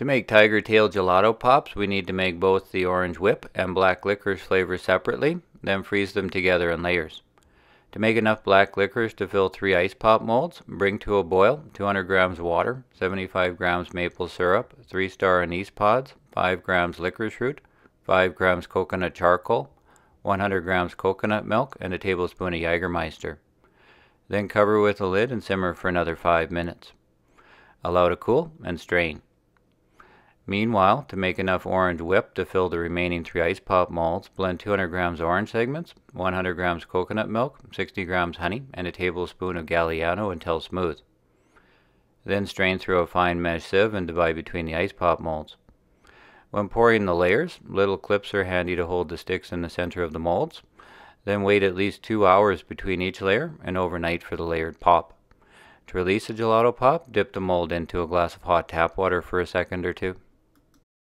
To make tiger tail gelato pops, we need to make both the orange whip and black licorice flavors separately, then freeze them together in layers. To make enough black licorice to fill 3 ice pop molds, bring to a boil 200 grams water, 75 grams maple syrup, 3-star anise pods, 5 grams licorice root, 5 grams coconut charcoal, 100 grams coconut milk, and a tablespoon of Jägermeister. Then cover with a lid and simmer for another 5 minutes. Allow to cool and strain. Meanwhile, to make enough orange whip to fill the remaining 3 ice pop molds, blend 200 grams orange segments, 100 grams coconut milk, 60 grams honey, and a tablespoon of Gelato until smooth. Then strain through a fine mesh sieve and divide between the ice pop molds. When pouring the layers, little clips are handy to hold the sticks in the center of the molds. Then wait at least 2 hours between each layer and overnight for the layered pop. To release a gelato pop, dip the mold into a glass of hot tap water for a second or two.